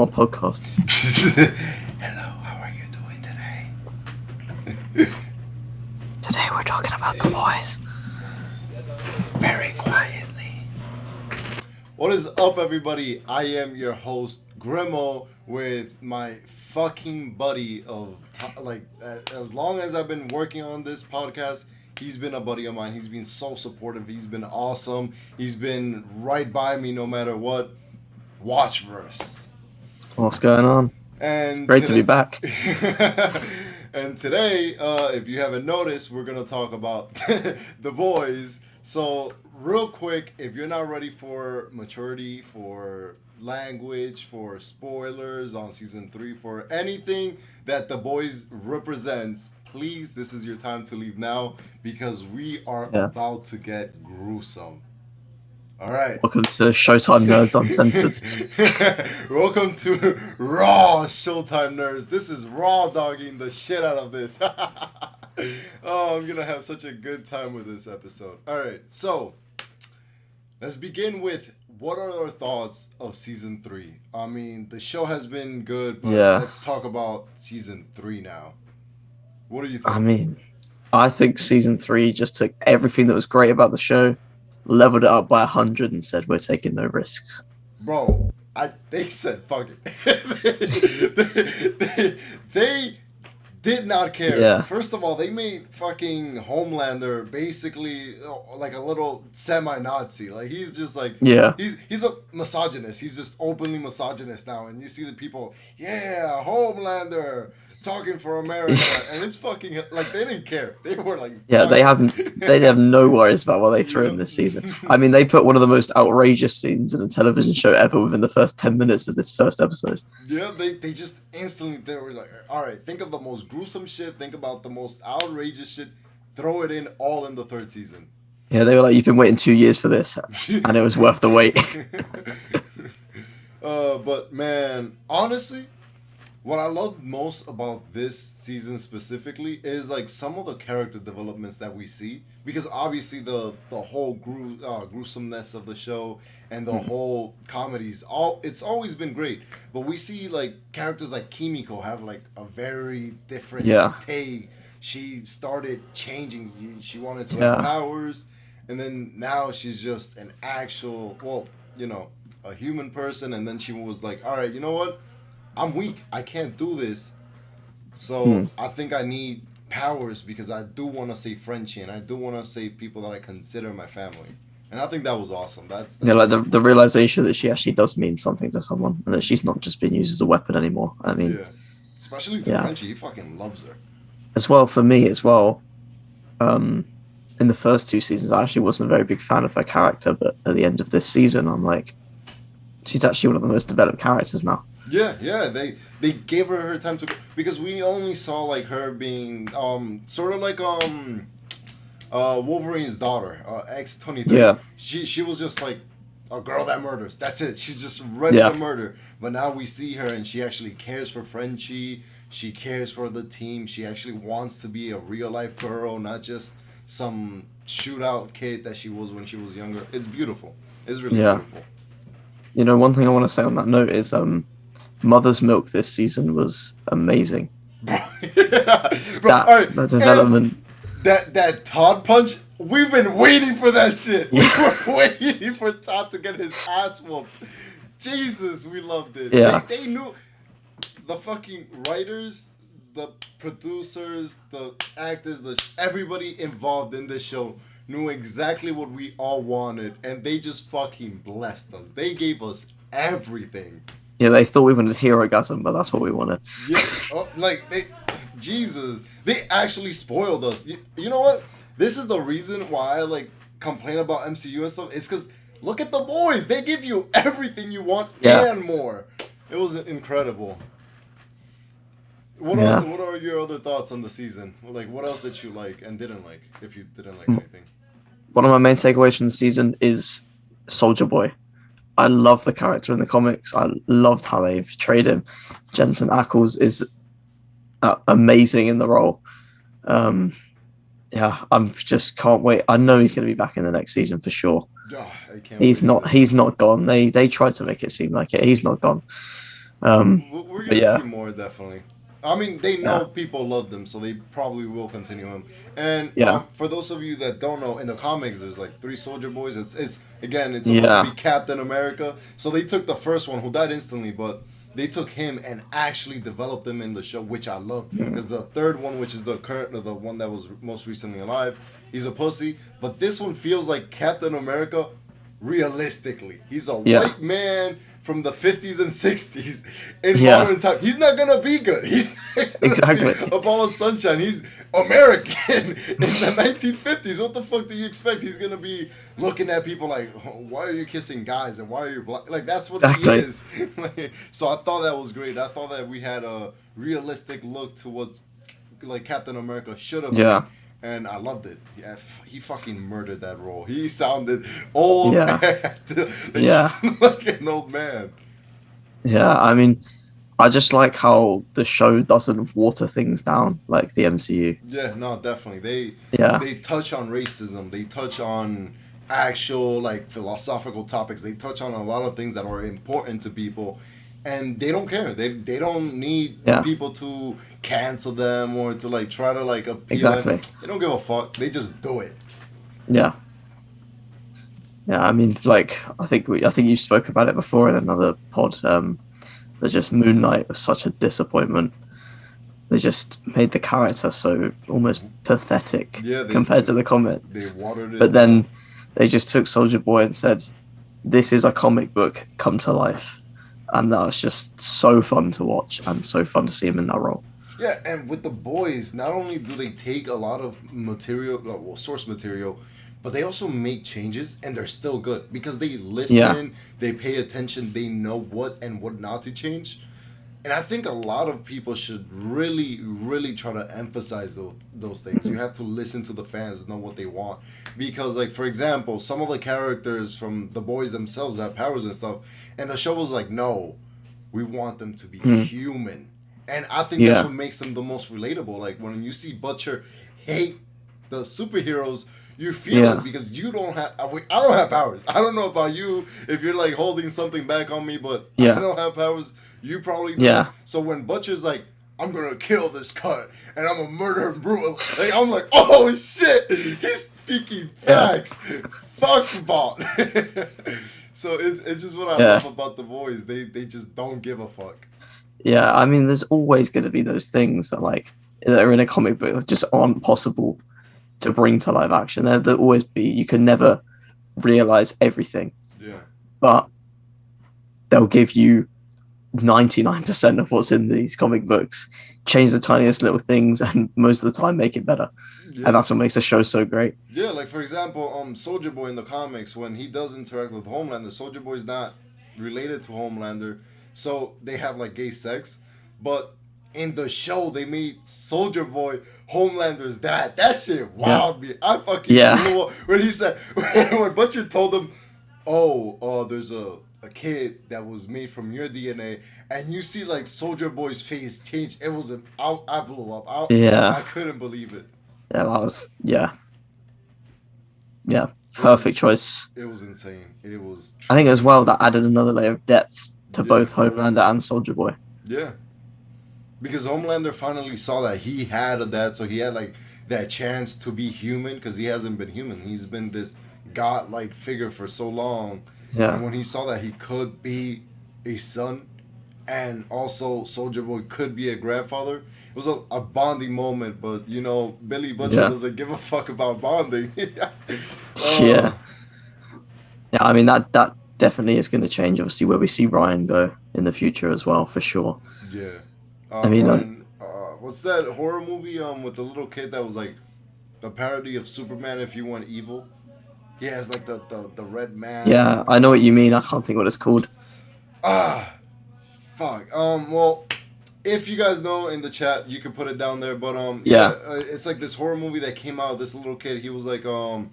our podcast. Hello, how are you doing today? Today we're talking about the boys. Very quietly. What is up, everybody? I am your host, Grimo, with my fucking buddy of, as long as I've been working on this podcast, he's been a buddy of mine. He's been so supportive. He's been awesome. He's been right by me no matter what. Watchverse. What's going on? And it's great to be back. And today, if you haven't noticed, we're going to talk about the boys. So, real quick, if you're not ready for maturity, for language, for spoilers on season 3, for anything that the boys represents, please, this is your time to leave now because we are about to get gruesome. All right. Welcome to Showtime Nerds Uncensored. Welcome to Raw Showtime Nerds. This is raw dogging the shit out of this. Oh, I'm going to have such a good time with this episode. All right. So, let's begin with what are our thoughts of season 3? I mean, the show has been good, but let's talk about season 3 now. What do you think? I mean, I think season 3 just took everything that was great about the show, leveled it up by 100 and said we're taking no risks. Bro, they said fuck it. they did not care. Yeah. First of all, they made fucking Homelander basically like a little semi-Nazi. Like he's just like he's a misogynist. He's just openly misogynist now, and you see the people, Homelander talking for America, and it's fucking like they didn't care. They were like, they have no worries about what they threw in this season. I mean, they put one of the most outrageous scenes in a television show ever within the first 10 minutes of this first episode. Yeah, they just instantly, they were like, all right, think of the most gruesome shit, think about the most outrageous shit, throw it in all in the 3rd season. Yeah, they were like, you've been waiting 2 years for this, and it was worth the wait. But man, honestly, what I love most about this season specifically is like some of the character developments that we see, because obviously the whole gruesomeness of the show and the whole comedies, it's always been great, but we see like characters like Kimiko have like a very different take. She started changing. She wanted to have powers, and then now she's just an actual, a human person, and then she was like, all right, you know what? I'm weak. I can't do this. So I think I need powers because I do want to save Frenchie and I do want to save people that I consider my family. And I think that was awesome. That's like the realization that she actually does mean something to someone and that she's not just being used as a weapon anymore. I mean, especially to Frenchie, he fucking loves her. As well, for me as well, in the first 2 seasons, I actually wasn't a very big fan of her character, but at the end of this season, I'm like, she's actually one of the most developed characters now. Yeah, they gave her time to, because we only saw like her being sort of like Wolverine's daughter, X-23. Yeah. She was just like a girl that murders. That's it. She's just ready to murder. But now we see her and she actually cares for Frenchie. She cares for the team. She actually wants to be a real life girl, not just some shootout kid that she was when she was younger. It's beautiful. It's really beautiful. You know, one thing I want to say on that note is Mother's Milk this season was amazing. That development. That Todd punch, we've been waiting for that shit. We were waiting for Todd to get his ass whooped. Jesus, we loved it. Yeah. They knew, the fucking writers, the producers, the actors, everybody involved in this show knew exactly what we all wanted, and they just fucking blessed us. They gave us everything. Yeah, they thought we wanted Herogasm, but that's what we wanted. Yeah, they actually spoiled us. You know what? This is the reason why I complain about MCU and stuff. It's because look at the boys. They give you everything you want and more. It was incredible. What are your other thoughts on the season? Like, what else did you like and didn't like, if you didn't like anything? One of my main takeaways from the season is Soldier Boy. I love the character in the comics. I loved how they portrayed him. Jensen Ackles is amazing in the role. I'm just can't wait. I know he's going to be back in the next season for sure. I can't He's not gone. They tried to make it seem like it. He's not gone. We're But gonna see yeah, more, definitely. I mean, they yeah, know people love them, so they probably will continue him. And yeah, for those of you that don't know, in the comics, there's like three Soldier Boys. It's again, it's supposed to be yeah, Captain America. So they took the first one, who died instantly, but they took him and actually developed him in the show, which I love. mm, Because the third one, which is the one that was most recently alive, he's a pussy. But this one feels like Captain America realistically. He's a yeah, white man from the 50s and 60s in yeah. modern time. He's not gonna be good. He's not gonna be Exactly, a ball of sunshine. He's American in the 1950s. What the fuck do you expect? He's gonna be looking at people like, oh, why are you kissing guys and why are you black? Like, that's what he exactly. is. So I thought that was great. I thought that we had a realistic look to what like Captain America should have been, Yeah, and I loved it. Yeah, he fucking murdered that role. He sounded old yeah, and he yeah, sounded like an old man. yeah. I mean, I just like how the show doesn't water things down like the MCU. Yeah, no, definitely. Yeah, They touch on racism. They touch on actual like philosophical topics. They touch on a lot of things that are important to people, and they don't care. They don't need yeah, people to cancel them or to like try to like appeal. exactly. They don't give a fuck. They just do it. Yeah, yeah. I mean, like I think you spoke about it before in another pod. But just Moon Knight was such a disappointment. They just made the character so almost pathetic Yeah, compared to the they comics. watered But it down. then they just took Soldier Boy and said, "This is a comic book come to life," and that was just so fun to watch and so fun to see him in that role. Yeah, and with the boys, not only do they take a lot of material, well, source material, but they also make changes, and they're still good because they Yeah, listen, they pay attention, they know what and what not to change. And I think a lot of people should really, really try to emphasize those things. You have to listen to the fans, know what they want. Because, like, for example, some of the characters from the boys themselves have powers and stuff, and the show was like, no, we want them to be mm, human. And I think that's yeah, what makes them the most relatable. Like, when you see Butcher hate the superheroes, you feel it yeah, because you don't have. I don't have powers. I don't know about you if you're like holding something back on me, but I yeah, don't have powers. You probably do. yeah, So when Butcher's like, I'm gonna kill this cut and I'm gonna murder him brutal, like, I'm like, oh shit, he's speaking yeah, facts. Fuck bot. So it's just what I love yeah, about the boys. They just don't give a fuck. yeah. I mean, there's always going to be those things that that are in a comic book that just aren't possible to bring to live action. There'll always be. You can never realize everything, Yeah. but they'll give you 99% of what's in these comic books, change the tiniest little things, and most of the time make it better. And Yeah. that's what makes the show so great. Yeah, like for example, Soldier Boy in the comics, when he does interact with Homelander, Soldier Boy is not related to Homelander, so they have like gay sex. But in the show, they made Soldier Boy Homelander's dad. That shit Yeah. wowed me. I fucking Yeah. blew up when he said when Butcher told him, "Oh, there's a kid that was made from your DNA," and you see like Soldier Boy's face change. It was I blew up. I Yeah. couldn't believe it. Yeah. That was, yeah. Yeah. It was Perfect choice. It was insane. It was I think as truly well that added another layer of depth to yeah, both Homelander and Soldier Boy. yeah. Because Homelander finally saw that he had a dad, so he had like that chance to be human because he hasn't been human. He's been this godlike figure for so long, Yeah. and when he saw that he could be a son, and also Soldier Boy could be a grandfather, it was a bonding moment. But you know, Billy Butcher Yeah. doesn't give a fuck about bonding. Yeah. uh, Yeah. I mean, that definitely is going to change, obviously, where we see Ryan go in the future as well, for sure. yeah. I mean, Ryan, what's that horror movie with the little kid that was like a parody of Superman if you went evil? He has like the red yeah, mask. I know what you mean. I can't think what it's called. Ah, fuck. Well, if you guys know in the chat, you can put it down there. But yeah, Yeah. it's like this horror movie that came out. This little kid, he was like a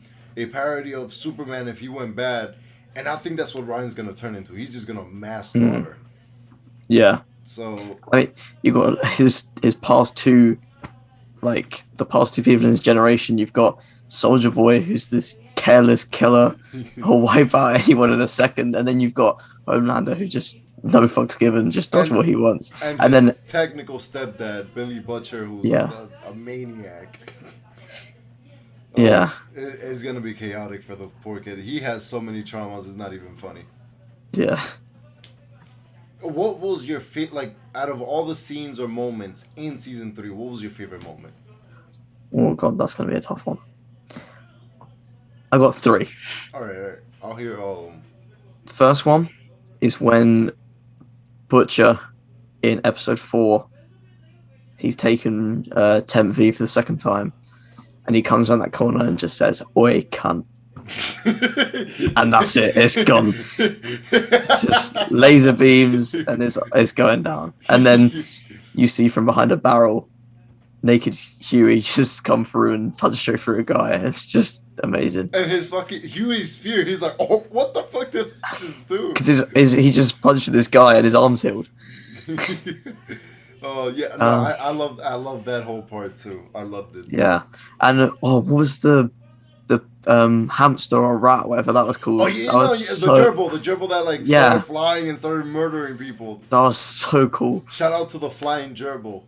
parody of Superman if he went bad, and I think that's what Ryan's gonna turn into. He's just gonna mass Mm. slaughter. Yeah. So I mean, you got his past two, like the past two people in his generation. You've got Soldier Boy, who's this careless killer who'll wipe out anyone in a second, and then you've got Homelander, who just no fucks given, just does And what he wants. and And his then technical stepdad, Billy Butcher, who's yeah, a maniac. Oh, yeah, it's gonna be chaotic for the poor kid. He has so many traumas. It's not even funny. yeah. What was your like out of all the scenes or moments in season 3? What was your favorite moment? Oh god, that's gonna be a tough one. I got three. All right. I'll hear all of them. First one is when Butcher in episode 4, he's taken Temp V for the second time, and he comes around that corner and just says, "Oi, cunt," and that's it. It's gone. It's just laser beams, and it's going down. And then you see from behind a barrel, naked Huey just come through and punch straight through a guy. It's just amazing. And his fucking Huey's fear. He's like, "Oh, what the fuck did I just do?" Because he just punched this guy and his arm's healed. Oh yeah, no, Um, I love that whole part too. I loved it. yeah, and what was the hamster or rat, whatever that was Oh called? yeah, That no, was yeah, so the gerbil that like started yeah, flying and started murdering people. that was so cool. Shout out to the flying gerbil.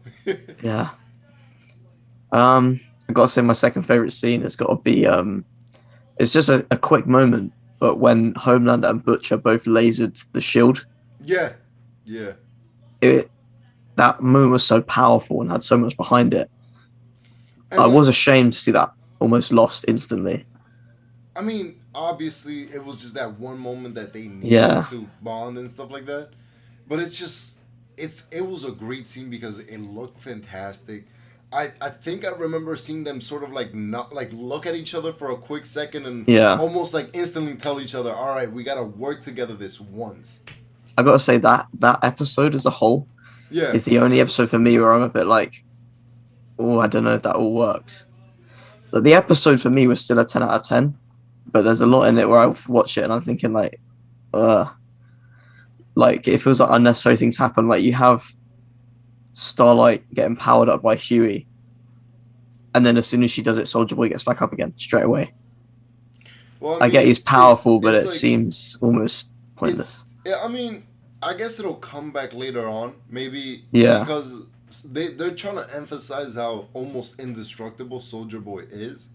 Yeah. I gotta say my second favorite scene has got to be it's just a quick moment, but when Homelander and Butcher both lasered the shield, Yeah, yeah. it that moment was so powerful and had so much behind it. And I when, was ashamed to see that almost lost instantly. I mean, obviously, it was just that one moment that they needed Yeah, to bond and stuff like that. But it's just, it was a great scene because it looked fantastic. I think I remember seeing them sort of like not like look at each other for a quick second and yeah. almost like instantly tell each other, "All right, we gotta work together this once." I gotta say that episode as a whole Yeah, is the only episode for me where I'm a bit like, oh, I don't know if that all works. So the episode for me was still a 10 out of 10, but there's a lot in it where I watch it and I'm thinking uh, like it feels like unnecessary things happen. Like you have Starlight getting powered up by Huey, and then as soon as she does it, Soldier Boy gets back up again straight away. well, I I get mean, he's powerful, but it's it like seems almost it's pointless. yeah. I mean, I guess it'll come back later on, maybe Yeah, because they're trying to emphasize how almost indestructible Soldier Boy is.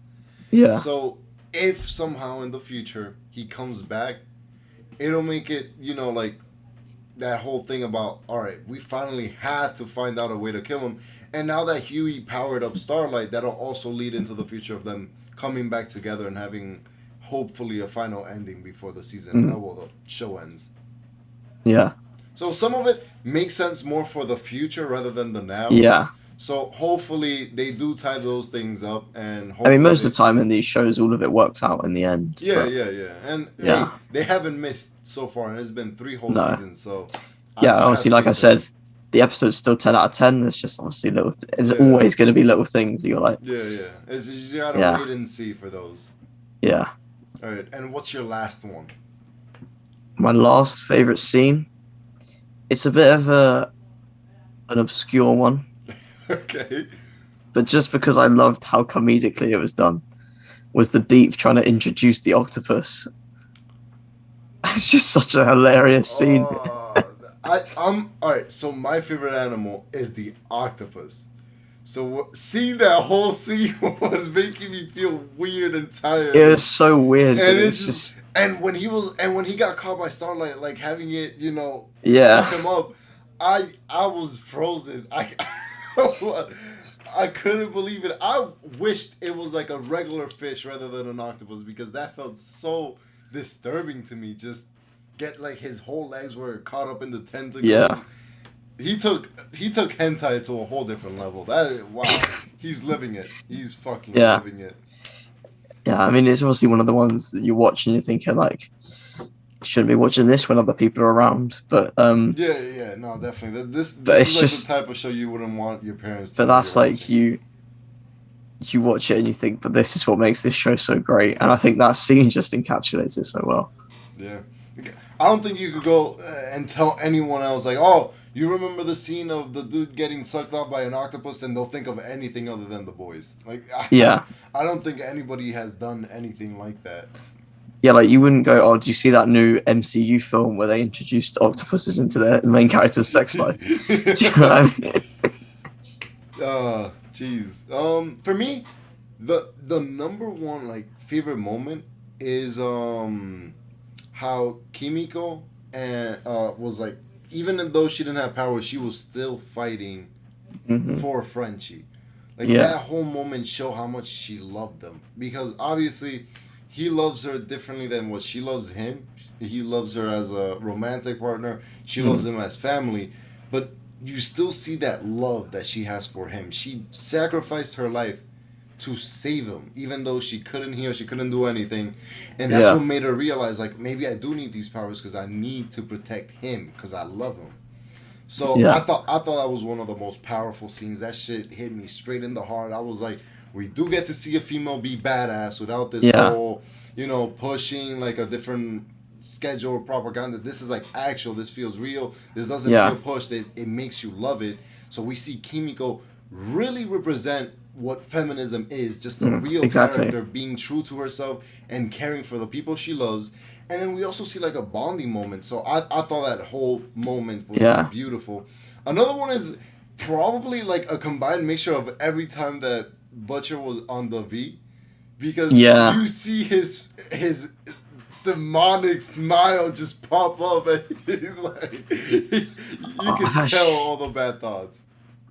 yeah, So if somehow in the future he comes back, it'll make it like that whole thing about all right, we finally have to find out a way to kill him. And now that Huey powered up Starlight, that'll also lead into the future of them coming back together and having hopefully a final ending before the season, mm, well, the show ends. yeah, So some of it makes sense more for the future rather than the now. yeah. So hopefully they do tie those things up, and I mean, hopefully most they. of the time in these shows, all of it works out in the end. Yeah, But yeah, yeah. And hey, yeah, they haven't missed so far, and it's been 3 whole no, seasons. So yeah. I have Obviously, like I faith in said, them. the episode's still 10 out of 10. There's just obviously little. There's Yeah, always going to be little things you're like, yeah, yeah. It's, you gotta yeah, wait and see for those. yeah. All right, and what's your last one? My last favorite scene. It's a bit of an obscure one, Okay. but just because I loved how comedically it was done, was the Deep trying to introduce the octopus. It's just such a hilarious scene. I'm all right. So my favorite animal is the octopus. So seeing that whole scene was making me feel weird and tired. It was so weird, but And it it's was just just and when he got caught by Starlight, like having it, yeah, suck him up, I was frozen. I couldn't believe it. I wished it was like a regular fish rather than an octopus because that felt so disturbing to me. Just get like his whole legs were caught up in the tentacles. yeah, He took hentai to a whole different level. Wow, he's living it. He's fucking yeah, living it. yeah. I mean, it's obviously one of the ones that you watch and you're thinking like, shouldn't be watching this when other people are around. But Yeah, yeah, no, definitely. This but this it's is like just the type of show you wouldn't want your parents to but know that's you're like watching. you watch it and you think, but this is what makes this show so great. And I think that scene just encapsulates it so well. Yeah. I don't think you could go and tell anyone else like, oh, you remember the scene of the dude getting sucked up by an octopus, and they'll think of anything other than The Boys. Like, Yeah, I don't think anybody has done anything like that. Yeah, like you wouldn't go, oh, do you see that new MCU film where they introduced octopuses into their main character's sex life? Do you know what I mean? Jeez. For me, the number one like favorite moment is how Kimiko and was like, even though she didn't have power, she was still fighting Hmm. for Frenchie. Like Yeah, that whole moment show how much she loved him, because obviously he loves her differently than what she loves him. He loves her as a romantic partner. She loves mm, him as family, but you still see that love that she has for him. She sacrificed her life to save him, even though she couldn't heal, she couldn't do anything, and that's what yeah, made her realize like maybe I do need these powers because I need to protect him because I love him. So yeah, I thought that was one of the most powerful scenes. That shit hit me straight in the heart. I was like, we do get to see a female be badass without this yeah, whole, pushing like a different schedule or propaganda. This is like actual. This feels real. This doesn't feel yeah, pushed. It makes you love it. So we see Kimiko really represent what feminism is, just a real exactly. character being true to herself and caring for the people she loves. And then we also see like a bonding moment. So I thought that whole moment was just Yeah, beautiful. Another one is probably like a combined mixture of every time that Butcher was on the V, because yeah. you see his demonic smile just pop up, and he's like, you I've could tell actually, all the bad thoughts.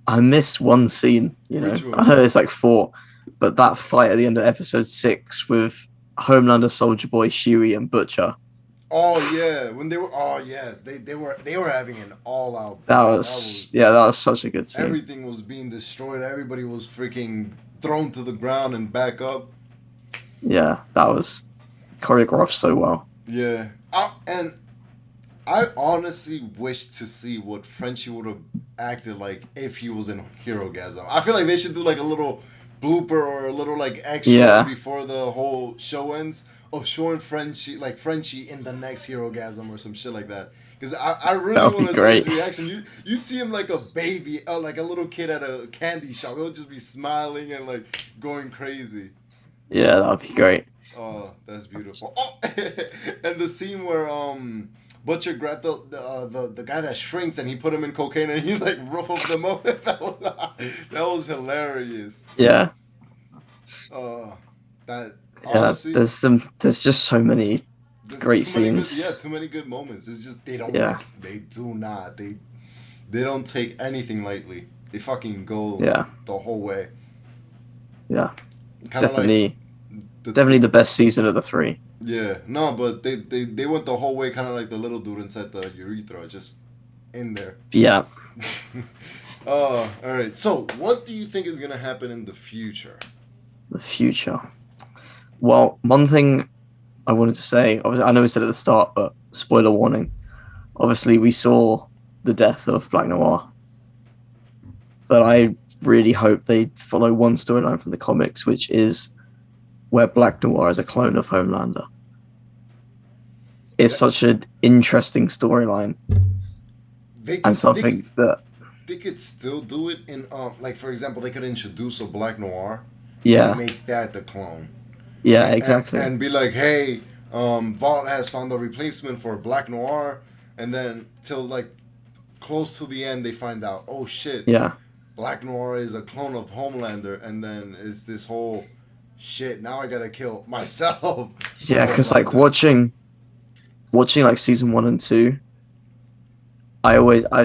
I missed one scene. Which I one? know there's like four, but that fight at the end of episode 6 with Homelander, Soldier Boy, Huey, and Butcher. Oh yeah, when they were. Oh yes, they were having an all out That brawl. That was was yeah, that was such a good scene. everything was being destroyed. Everybody was freaking thrown to the ground and back up. Yeah, that was choreographed so well. Yeah, and I honestly wish to see what Frenchie would have acted like if he was in Hero Gasm. I feel like they should do like a little blooper or a little like extra Yeah, before the whole show ends of showing Frenchie in the next Hero Gasm or some shit like that. Because I that really would want be to see his great. reaction. You'd see him like a baby, like a little kid at a candy shop. He'll just be smiling and like going crazy. Yeah, that would be great. Oh, that's beautiful. Oh, and the scene where Butcher grabbed the guy that shrinks and he put him in cocaine and he like ruffled them up. That was hilarious. Yeah, Uh, that yeah. honestly, There's just so many there's great too many good, yeah, scenes. too many good moments. It's just they don't Yeah, miss. They do not. They don't take anything lightly. They fucking go yeah, the whole way. yeah. Kind of like Definitely, the definitely the best season of the three. yeah, no, but they went the whole way, kind of like the little dude inside the urethra, just in there. Yeah, All right. So, what do you think is gonna happen in the future? the future. Well, one thing I wanted to say, obviously, I know we said at the start, but spoiler warning. Obviously, we saw the death of Black Noir, but I really hope they follow one storyline from the comics, which is where Black Noir is a clone of Homelander. It's That such an interesting storyline they and could they something could, that, they could still do it in like for example they could introduce a Black Noir and yeah, make that the clone yeah, and exactly, be like, hey, Vault has found a replacement for Black Noir, and then till like close to the end they find out, oh shit, yeah, Black Noir is a clone of Homelander, and then it's this whole shit. Now I gotta kill myself for yeah. Because like Homelander. watching like season 1 and 2,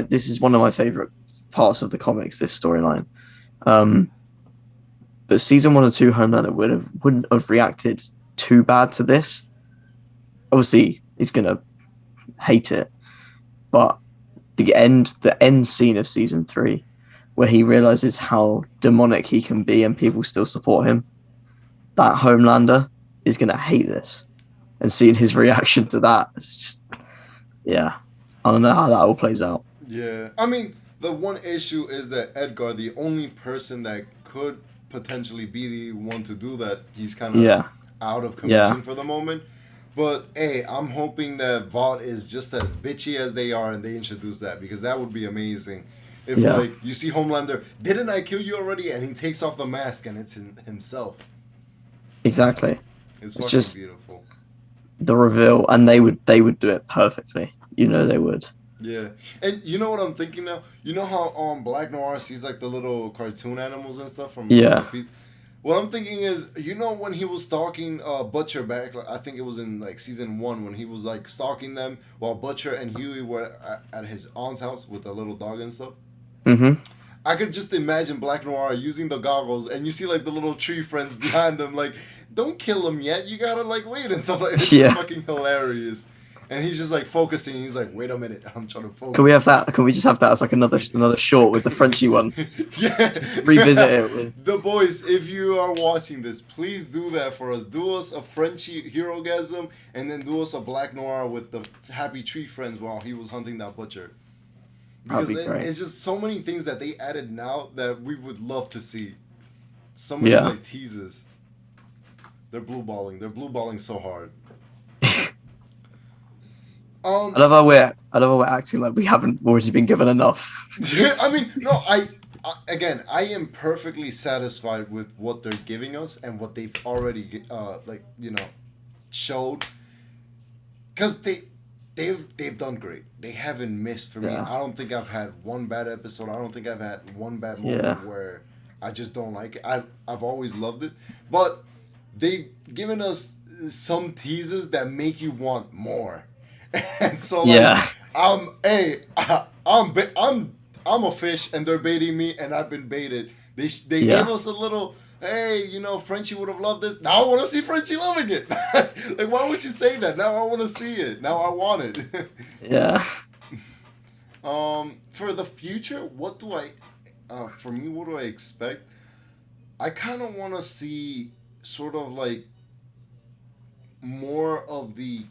this is one of my favorite parts of the comics. This storyline, um, but season 1 and 2, Homelander wouldn't have reacted too bad to this. Obviously, he's gonna hate it, but the end scene of season 3, where he realizes how demonic he can be and people still support him, that Homelander is gonna hate this. And seeing his reaction to that, it's just yeah. I don't know how that all plays out. Yeah, I mean, the one issue is that Edgar, the only person that could potentially be the one to do that, he's kind of Yeah, out of yeah, commission for the moment. But hey, I'm hoping that Vought is just as bitchy as they are, and they introduce that, because that would be amazing. If yeah, like you see Homelander, didn't I kill you already? And he takes off the mask and it's himself. exactly. It's It's fucking just beautiful. the reveal, and they would do it perfectly. They would. Yeah, and you know what I'm thinking now? You know how Black Noir sees like the little cartoon animals and stuff from like the Yeah. pe. What I'm thinking is, when he was stalking Butcher back, like, I think it was in like season one when he was like stalking them while Butcher and Huey were at his aunt's house with the little dog and stuff. Hmm. I could just imagine Black Noir using the goggles, and you see like the little tree friends behind them, like, don't kill him yet. You gotta like wait and stuff like. It's just Yeah. fucking hilarious. And he's just like focusing. He's like, wait a minute, I'm trying to Can focus. we have that? Can we just have that as like another short with the Frenchy one? Yeah. Just revisit it with. The boys, if you are watching this, please do that for us. Do us a Frenchie Herogasm, and then do us a Black Noir with the happy tree friends while he was hunting that butcher. That'd Because be great. it's just so many things that they added now that we would love to see. So many Yeah. like teases. They're blue balling. They're blue balling so hard. I love how we're acting like we haven't already been given enough. I mean, no, again, I am perfectly satisfied with what they're giving us and what they've already showed, because they've done great. They haven't missed for me. Yeah. I don't think I've had one bad episode. I don't think I've had one bad moment Yeah. where I just don't like it. I've always loved it, but they've given us some teases that make you want more. And so like, Yeah. I'm a fish and they're baiting me and I've been baited. They Yeah. gave us a little, hey, Frenchie would have loved this. Now I want to see Frenchie loving it. Like, why would you say that? Now I want to see it. Now I want it. Yeah. For the future, what do I expect? I kind of want to see sort of like more of the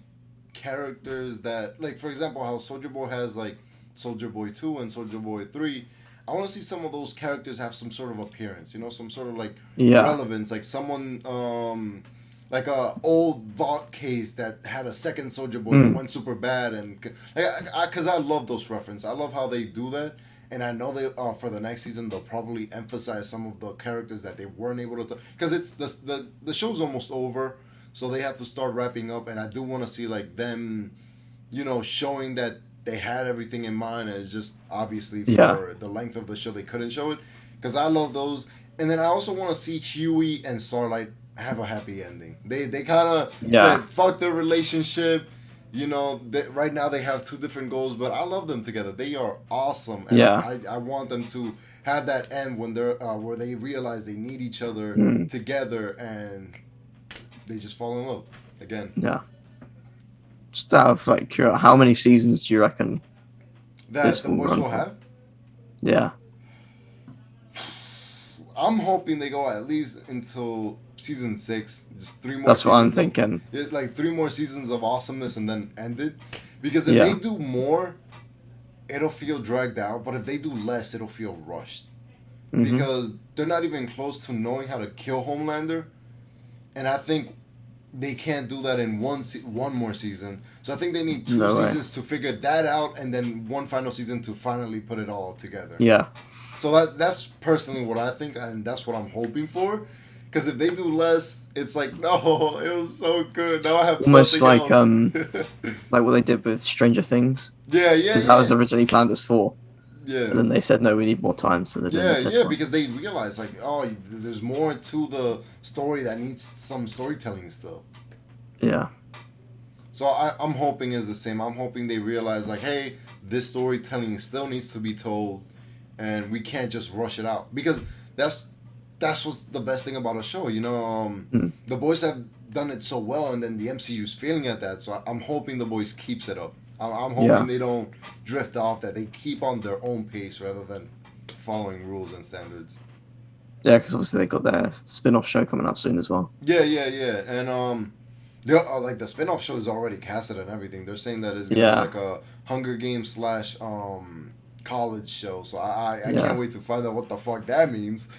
characters that, like, for example, how Soldier Boy has like Soldier Boy 2 and Soldier Boy 3. I want to see some of those characters have some sort of appearance, some sort of like Yeah. relevance, like someone like a old vault case that had a second Soldier Boy that went super bad, and because I love those references. I love how they do that, and I know they for the next season they'll probably emphasize some of the characters that they weren't able to, because it's the show's almost over, so they have to start wrapping up, and I do want to see like them, showing that they had everything in mind, and it's just obviously for Yeah. the length of the show they couldn't show it, because I love those. And then I also want to see Huey and Starlight have a happy ending. They kind of Yeah. said fuck their relationship. Right now they have two different goals, but I love them together. They are awesome, and Yeah. I want them to have that end when they're where they realize they need each other together, and they just fall in love again. Yeah. Just out of like curiosity, how many seasons do you reckon That this the will boys run will for? have. Yeah. I'm hoping they go at least until season 6. Just 3 more. That's what I'm seasons thinking. like 3 more seasons of awesomeness and then end it. Because if Yeah. they do more, it'll feel dragged out. But if they do less, it'll feel rushed. Mhm. Because they're not even close to knowing how to kill Homelander. And I think they can't do that in one more season. So I think they need 2 No way. seasons to figure that out, and then one final season to finally put it all together. Yeah. So that's personally what I think, and that's what I'm hoping for. Because if they do less, it's like, no, it was so good. Now I have Almost nothing like else. like what they did with Stranger Things, yeah, because that was originally planned as 4, yeah. and then they said no, we need more time, so they're doing the 5th one. Because they realize like, oh, there's more to the story that needs some storytelling still. Yeah. So I'm hoping is the same. I'm hoping they realize like, hey, this storytelling still needs to be told, and we can't just rush it out, because that's what's the best thing about a show. The boys have done it so well, and then the MCU's failing at that. So I'm hoping the boys keeps it up. I'm hoping Yeah. they don't drift off. That they keep on their own pace rather than following rules and standards. Yeah, because obviously they got their spin-off show coming out soon as well. Yeah, and like the spin-off show is already casted and everything. They're saying that it's gonna Yeah. be like a Hunger Games / college show. So I Yeah. can't wait to find out what the fuck that means.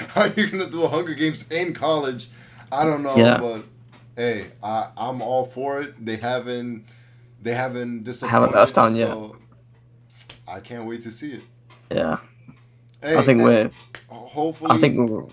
How are you gonna do a Hunger Games in college? I don't know, Yeah. but hey, I'm all for it. They haven't disappointed. Haven't let us down yet. So I can't wait to see it. Yeah. Hey, I think and we're. hopefully. I think we're.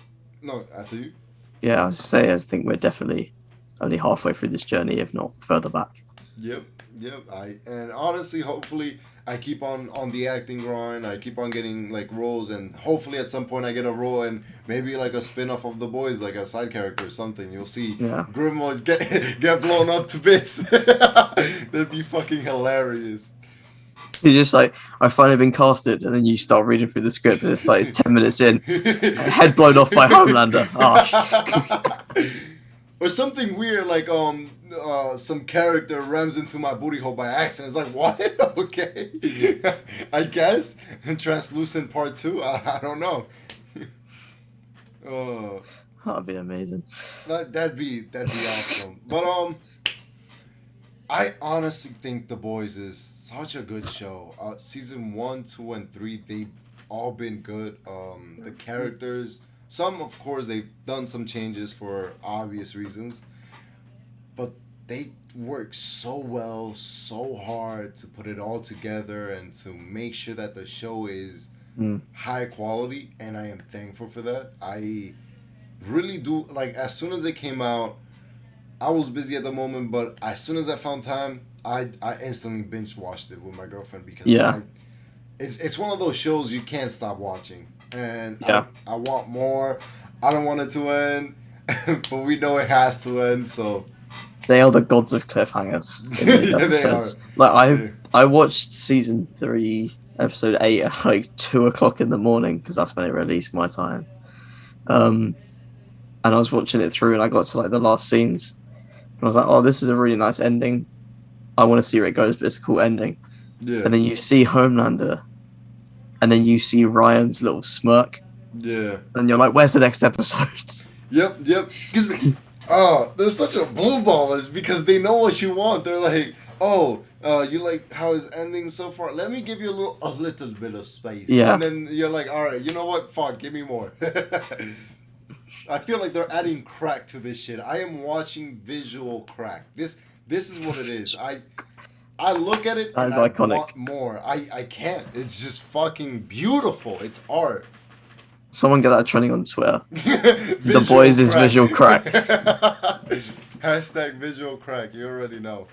No, after you. Yeah, I was say I think we're definitely only halfway through this journey, if not further back. Yep, yep. And honestly, hopefully, I keep on the acting grind. I keep on getting like roles, and hopefully, at some point, I get a role and maybe like a spin off of The Boys, like a side character or something. You'll see Yeah. Grimwald get blown up to bits. That'd be fucking hilarious. You're just like, I've finally been casted, and then you start reading through the script, and it's like 10 minutes in, head blown off by Homelander. Or something weird like some character rams into my booty hole by accident. It's like, what? Okay, I guess. Translucent Part 2. I don't know. That'd be amazing. That'd be awesome. But I honestly think The Boys is such a good show. Season 1, 2, and 3, they've all been good. The characters, some of course they've done some changes for obvious reasons, but they work so well, so hard to put it all together and to make sure that the show is high quality, and I am thankful for that. I really do. Like, as soon as it came out, I was busy at the moment, but as soon as I found time, I instantly binge watched it with my girlfriend because it's one of those shows you can't stop watching, and I want more. I don't want it to end, but we know it has to end. So they are the gods of cliffhangers. Yeah, they are. Like I watched season 3, episode 8 at like 2:00 in the morning because that's when it released my time. And I was watching it through, and I got to like the last scenes, and I was like, "Oh, this is a really nice ending. I want to see where it goes, but it's a cool ending." Yeah. And then you see Homelander, and then you see Ryan's little smirk. Yeah. And you're like, "Where's the next episode?" Yep. Because they're such a blue ballers because they know what you want. They're like, "Oh, you like how it's ending so far? Let me give you a little bit of space." Yeah. And then you're like, "All right, you know what? Fuck, give me more." I feel like they're adding crack to this shit. I am watching visual crack. This is what it is. I look at it and I want more. I can't. It's just fucking beautiful. It's art. Someone get that trending on Twitter. The Boys is visual crack. Hashtag visual crack. You already know.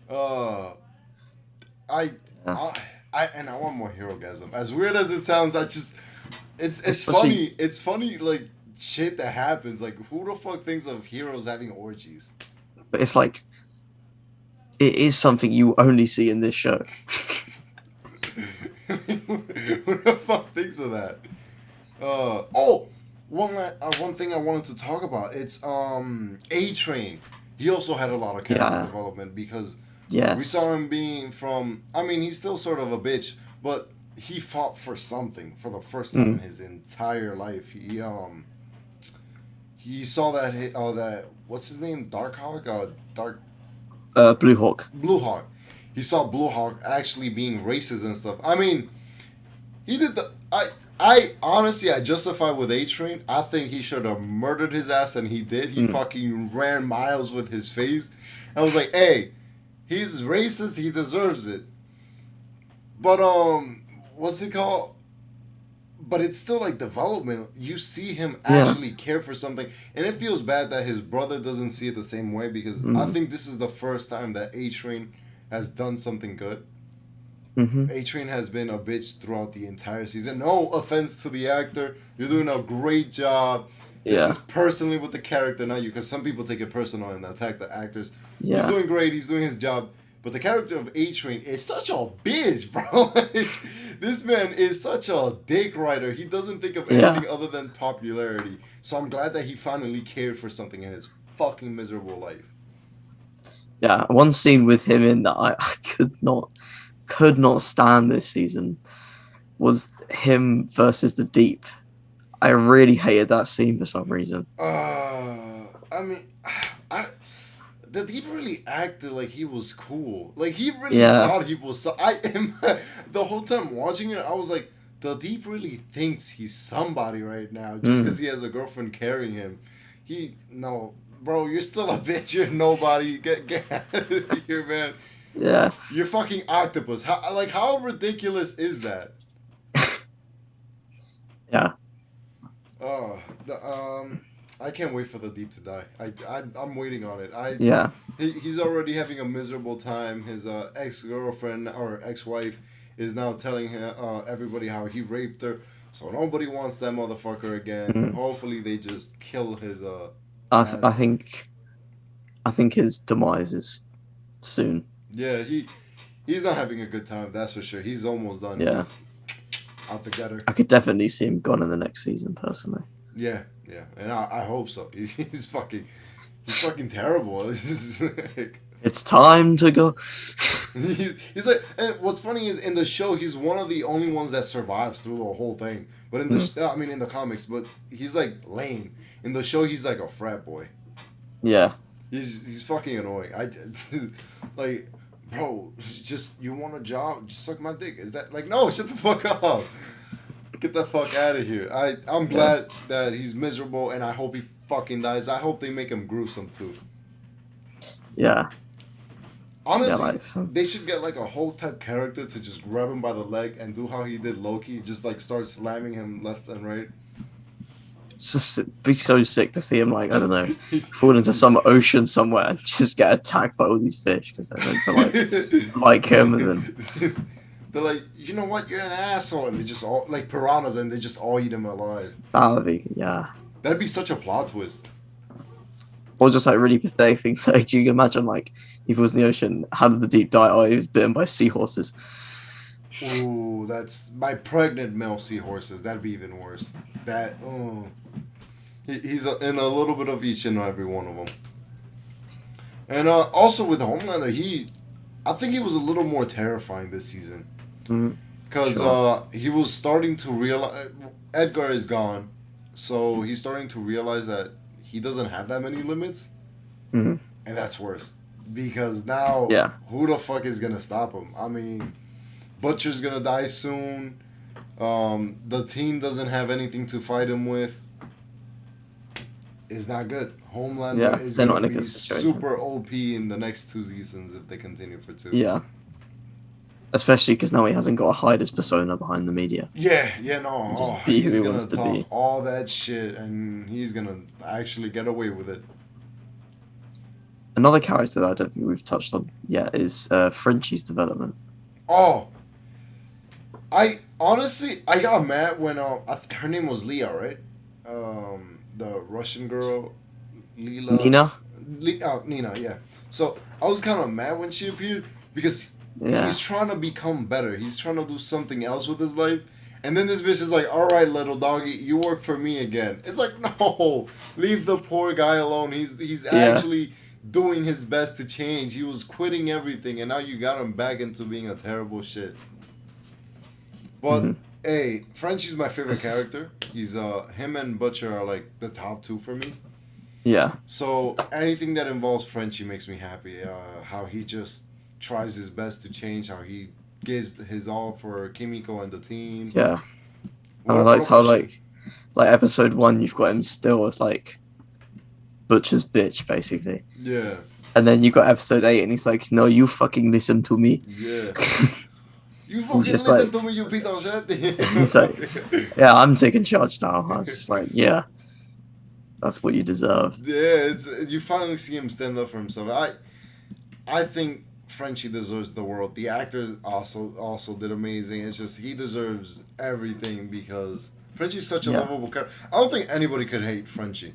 I want more Herogasm. As weird as it sounds, it's funny. It's funny, like shit that happens. Like, who the fuck thinks of heroes having orgies? But it's like, it is something you only see in this show. Who the fuck thinks of that? One thing I wanted to talk about. It's A-Train. He also had a lot of character development because we saw him being from. I mean, he's still sort of a bitch, but he fought for something for the first time in his entire life. He saw that what's his name, Darkhawk, Blue Hawk. Blue Hawk. He saw Blue Hawk actually being racist and stuff. I mean, he did the. I honestly, I justify with A-Train. I think he should have murdered his ass, and he did. He fucking ran miles with his face. I was like, hey, he's racist. He deserves it. But what's it called? But it's still like development. You see him actually care for something, and it feels bad that his brother doesn't see it the same way because I think this is the first time that A-Train has done something good. A-Train has been a bitch throughout the entire season. No offense to the actor, you're doing a great job. This is personally with the character, not you, because some people take it personal and attack the actors. He's doing great. He's doing his job. But the character of A-Train is such a bitch, bro. Like, this man is such a dick rider. He doesn't think of anything other than popularity. So I'm glad that he finally cared for something in his fucking miserable life. Yeah, one scene with him in that I could not stand this season was him versus the Deep. I really hated that scene for some reason. The Deep really acted like he was cool. Like, he really thought he was. The whole time watching it, I was like, the Deep really thinks he's somebody right now just because he has a girlfriend carrying him. No, bro, you're still a bitch. You're nobody. Get out of here, man. Yeah. You're fucking octopus. How ridiculous is that? Yeah. I can't wait for the Deep to die. I'm waiting on it. Yeah. He's already having a miserable time. His ex girlfriend or ex wife is now telling him, everybody how he raped her. So nobody wants that motherfucker again. Mm. Hopefully they just kill his I th- I ass. think I think his demise is soon. Yeah, he's not having a good time. That's for sure. He's almost done. Yeah. He's out the gutter. I could definitely see him gone in the next season, personally. Yeah, yeah, and I hope so. He's fucking terrible. It's like, It's time to go. he's like, and what's funny is in the show he's one of the only ones that survives through the whole thing. But in the Mm. I mean in the comics, but he's like lame. In the show he's like a frat boy. Yeah. He's fucking annoying. Like, bro, just you want a job? Just suck my dick. Is that like no? Shut the fuck up. Get the fuck out of here. I'm Yeah. glad that he's miserable, and I hope he fucking dies. I hope they make him gruesome too. Yeah. Yeah. Honestly, Like some. they should get like a whole type character to just grab him by the leg and do how he did Loki, just like start slamming him left and right. It's just it'd be so sick to see him like I don't know fall into some ocean somewhere and just get attacked by all these fish because they're meant to like him and then They're like, you know what, you're an asshole, and they just all like piranhas, and they just all eat him alive. that would be yeah. That'd be such a plot twist. Or just like really pathetic things like you can imagine like if he was in the ocean, how did the deep die? Oh, he was bitten by seahorses. Ooh, that's my pregnant male seahorses. That'd be even worse. That oh, he's in a little bit of each and every one of them. And also with Homelander, I think he was a little more terrifying this season Mm, because sure. he was starting to realize Edgar is gone, so he's starting to realize that he doesn't have that many limits, Mm, and that's worse because now yeah. who the fuck is gonna stop him? I mean, Butcher's gonna die soon. The team doesn't have anything to fight him with. It's not good. Yeah. Homelander is They're not gonna in a be good situation. super OP in the next two seasons if they continue for two. Yeah. Especially because now he hasn't got to hide his persona behind the media Yeah, yeah, no. and Oh, just be who he's he gonna wants to talk be. all that shit, and he's gonna actually get away with it. Another character that I don't think we've touched on yet is Frenchie's development. Oh, I honestly I got mad when her name was Leah, right? The Russian girl, Lila, Nina? Nina, yeah. So I was kind of mad when she appeared because Yeah. he's trying to become better. He's trying to do something else with his life. And then this bitch is like, all right, little doggy, you work for me again. It's like, no, leave the poor guy alone. He's Yeah. actually doing his best to change. He was quitting everything, and now you got him back into being a terrible shit. But Hmm. hey, Frenchie's my favorite This is, character. He's him and Butcher are like the top two for me. yeah. So anything that involves Frenchie makes me happy. How he just tries his best to change. How he gives his all for Kimiko and the team. Yeah. And I What liked how about you? like episode one you've got him still as like Butcher's bitch, basically. Yeah, And then you got episode 8 and he's like, no, you fucking listen to me. yeah. You He's fucking just listen like to me, you piece of shit. he's like, yeah, I'm taking charge now. I was just like, yeah, that's what you deserve. Yeah, it's you finally see him stand up for himself. I think Frenchie deserves the world. The actors also did amazing. It's just he deserves everything because Frenchie's such a Yeah. lovable character. I don't think anybody could hate Frenchie.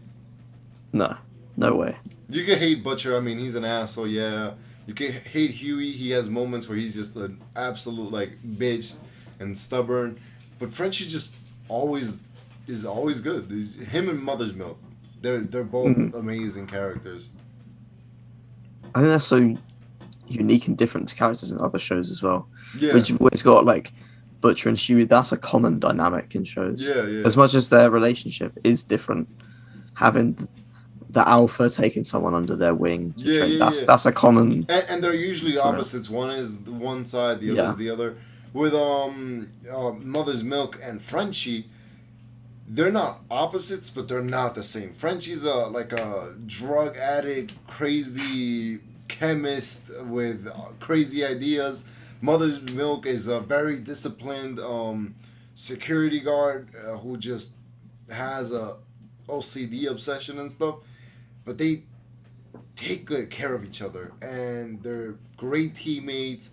No, no way. You can hate Butcher. I mean, he's an asshole. Yeah. You can hate Huey. He has moments where he's just an absolute like bitch and stubborn. But Frenchie just always is always good. Him and Mother's Milk. They're both Mhm. amazing characters. I think that's so unique and different to characters in other shows as well. Yeah. Which you've always got like Butcher and Huey. That's a common dynamic in shows. Yeah, yeah. As much as their relationship is different, having the alpha taking someone under their wing to Yeah, train. yeah, That's yeah. that's a common And they're usually story. opposites. One is the one side, the other Yeah. is the other. With Mother's Milk and Frenchie, they're not opposites, but they're not the same. Frenchie's like a drug addict, crazy chemist with crazy ideas. Mother's Milk is a very disciplined security guard who just has a OCD obsession and stuff, but they take good care of each other, and they're great teammates.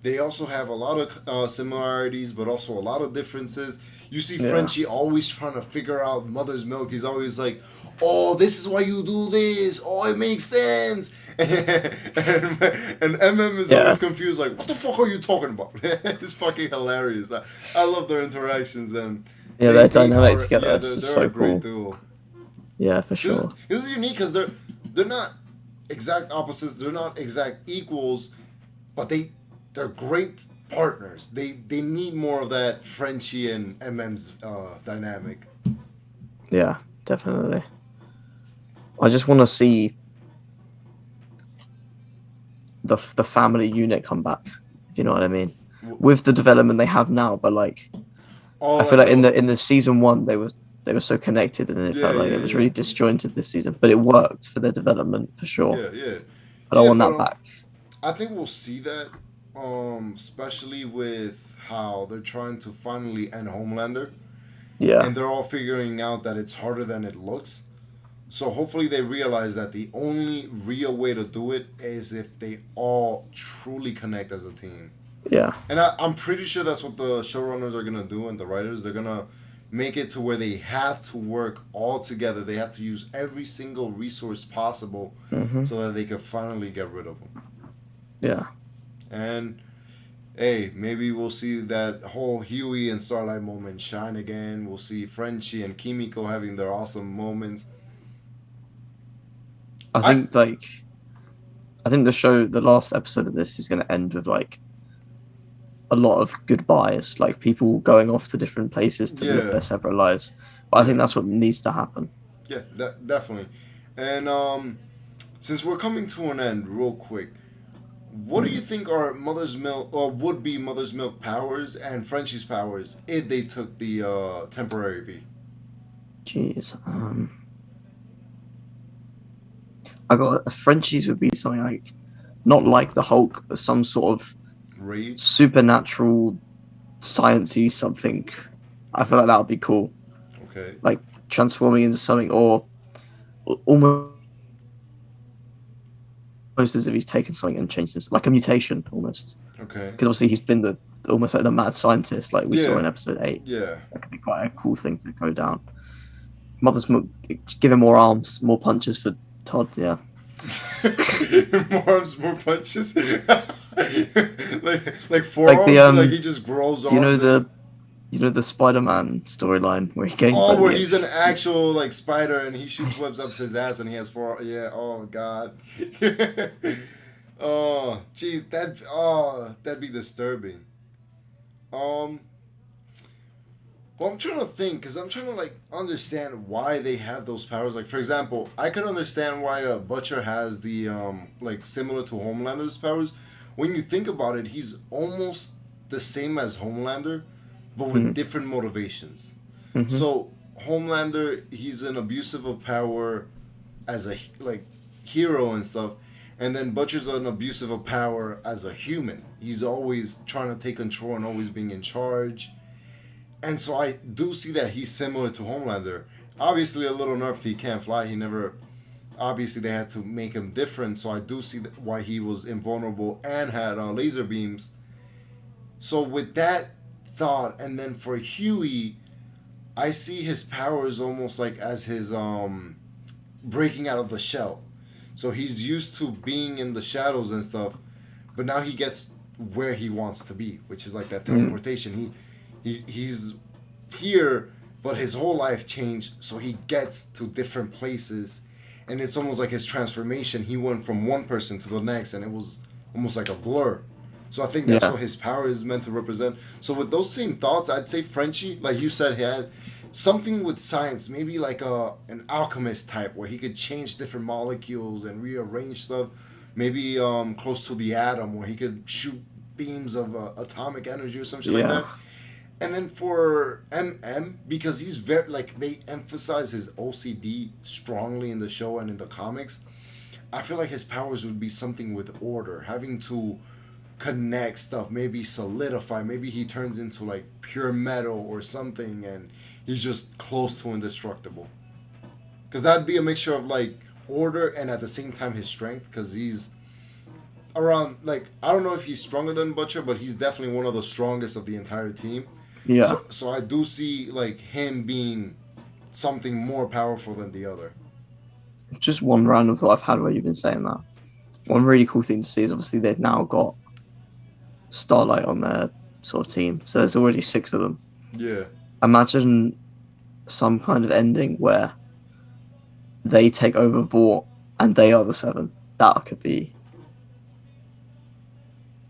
They also have a lot of similarities, but also a lot of differences. You see Yeah. Frenchie always trying to figure out mother's milk. He's always like, "Oh, this is why you do this. Oh, it makes sense." And MM is always Yeah. confused, like, "What the fuck are you talking about?" It's fucking hilarious. I love their interactions, and Yeah, their they dynamic are, together yeah, is just they're a so great cool. duo. Yeah, for This, sure. this is unique because they're not exact opposites. They're not exact equals, but they're great partners. They need more of that Frenchie and MM's dynamic. Yeah, definitely. I just want to see the family unit come back, if you know what I mean, with the development they have now. But like, Oh, I feel like like in the the season one they were so connected, and it yeah felt like yeah it was yeah really disjointed this season. But it worked for their development for sure. yeah yeah But I yeah. want But that back. I think we'll see that, especially with how they're trying to finally end Homelander, Yeah, and they're all figuring out that it's harder than it looks. So hopefully they realize that the only real way to do it is if they all truly connect as a team. yeah, And I'm pretty sure that's what the showrunners are gonna do and the writers. They're gonna make it to where they have to work all together. They have to use every single resource possible hmm, so that they can finally get rid of them. yeah. And hey, maybe we'll see that whole Huey and Starlight moment shine again. We'll see Frenchie and Kimiko having their awesome moments. I I think like I think the last episode of this is going to end with like a lot of goodbyes, like people going off to different places to live yeah their separate lives. But I yeah think that's what needs to happen. yeah definitely. And since we're coming to an end, real quick, what do you Hmm. think are Mother's Milk or would be Mother's Milk powers and Frenchie's powers if they took the temporary V? Jeez. I got Frenchies would be something like not like the Hulk, but some sort of Rage. supernatural sciencey something. I feel like that would be cool. Okay. Like transforming into something or almost as if he's taken something and changed himself, like a mutation almost. Okay. Because obviously he's been the almost like the mad scientist, like we saw in Yeah. episode 8. Yeah. That could be quite a cool thing to go down. Mother's Milk, give him more arms, more punches for Todd. Yeah, More arms, more punches. like like the forearms, like he just grows do you know arms and. the Spider-Man storyline where he gains Oh, like where the he's an actual like spider and he shoots webs up his ass and he has four. Yeah. Oh God. Oh, geez, that'd be disturbing. Um, well, I'm trying to think because I'm trying to like understand why they have those powers. Like, for example, I could understand why a Butcher has the like similar to Homelander's powers. When you think about it, he's almost the same as Homelander, but with mm, different motivations. hmm, So Homelander, he's an abusive of power as a like hero and stuff, and then Butcher's an abusive of power as a human. He's always trying to take control and always being in charge. And so I do see that he's similar to Homelander. Obviously, a little nerfed. He can't fly. He never. Obviously, they had to make him different. So I do see why he was invulnerable and had laser beams. So with that thought, and then for Huey, I see his powers almost like as his breaking out of the shell. So he's used to being in the shadows and stuff, but now he gets where he wants to be, which is like that mm, teleportation. He's here, but his whole life changed, so he gets to different places, and it's almost like his transformation. He went from one person to the next, and it was almost like a blur. So I think that's yeah, what his power is meant to represent. So with those same thoughts, I'd say Frenchie, like you said, he had something with science, maybe like an alchemist type where he could change different molecules and rearrange stuff. Maybe close to the atom where he could shoot beams of atomic energy or some shit like yeah, that. And then for because he's very like they emphasize his OCD strongly in the show and in the comics. I feel like his powers would be something with order, having to connect stuff, maybe solidify, maybe he turns into like pure metal or something, and he's just close to indestructible. because that'd be a mixture of like order and at the same time his strength, because he's around like I don't know if he's stronger than Butcher, but he's definitely one of the strongest of the entire team. Yeah. So I do see like him being something more powerful than the other. Just one random thought I've had where you've been saying that. One really cool thing to see is obviously they've now got Starlight on their sort of team. So there's already 6 of them. Yeah. Imagine some kind of ending where they take over Vought and they are the 7. That could be.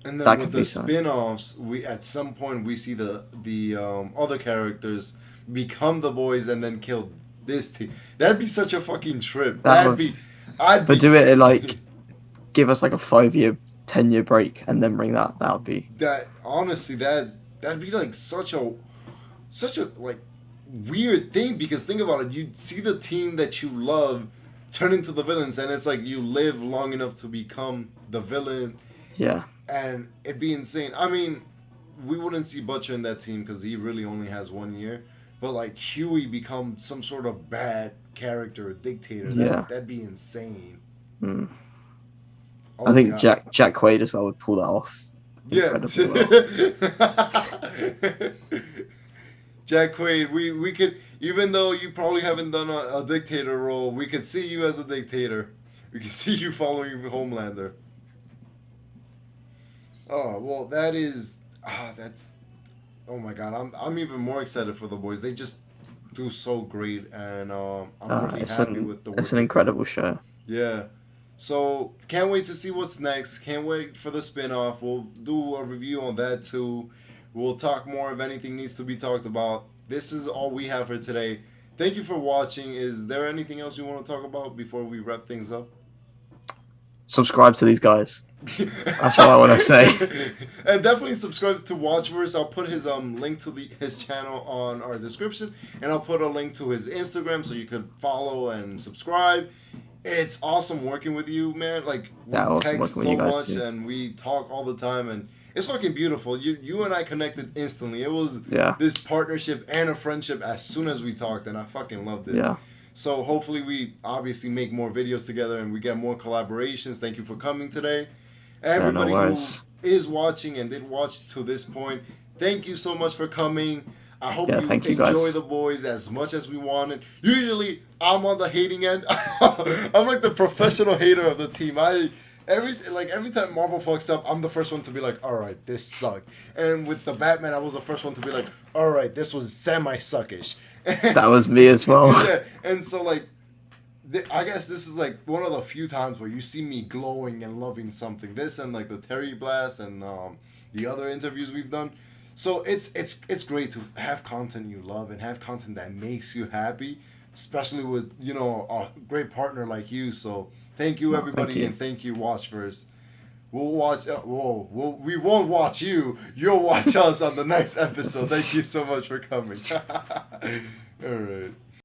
And then That with could the be something. spin-offs, we at some point we see the other characters become the boys and then kill this team. That'd be such a fucking trip. That That'd would- be. I'd But be, do it like give us like a 5-year, 10-year break and then bring that. That would be. that honestly that'd be like such a like weird thing, because think about it, you see the team that you love turn into the villains, and it's like you live long enough to become the villain, Yeah. and it'd be insane. I mean, we wouldn't see Butcher in that team because he really only has 1 year, but like Huey become some sort of bad character, a dictator. Yeah. That'd be insane. Mm. Oh I think God. Jack Quaid as well would pull that off. Yeah. Incredibly Jack Quaid, we could, even though you probably haven't done a dictator role, we could see you as a dictator. We could see you following Homelander. Oh well, that's oh my God, I'm even more excited for the boys. They just do so great, and I'm really happy with the work. It's an incredible show. Yeah. So can't wait to see what's next. Can't wait for the spin-off. We'll do a review on that too. We'll talk more if anything needs to be talked about. This is all we have for today. Thank you for watching. Is there anything else you want to talk about before we wrap things up? Subscribe to these guys. That's what I want to say. And definitely subscribe to Watchverse. I'll put his link to his channel on our description, and I'll put a link to his Instagram so you could follow and subscribe. It's awesome working with you, man. Like we awesome text working with so you guys much too. and we talk all the time, and it's fucking beautiful. You and I connected instantly. It was this partnership and a friendship as soon as we talked, and I fucking loved it. Yeah. So hopefully we obviously make more videos together and we get more collaborations. Thank you for coming today. Everybody who is watching and did watch to this point, thank you so much for coming. I hope you enjoy the boys as much as we wanted. Usually, I'm on the hating end. I'm like the professional hater of the team. Every time Marvel fucks up, I'm the first one to be like, all right, this sucked. And with the Batman, I was the first one to be like, all right, this was semi-suckish. That was me as well. Yeah, and so like, I guess this is like one of the few times where you see me glowing and loving something. This and like the Terry Blast and the other interviews we've done. So it's great to have content you love and have content that makes you happy, especially with a great partner like you. So thank you everybody, and thank you Watchverse. We'll watch. We won't watch you. You'll watch us on the next episode. Thank you so much for coming. All right.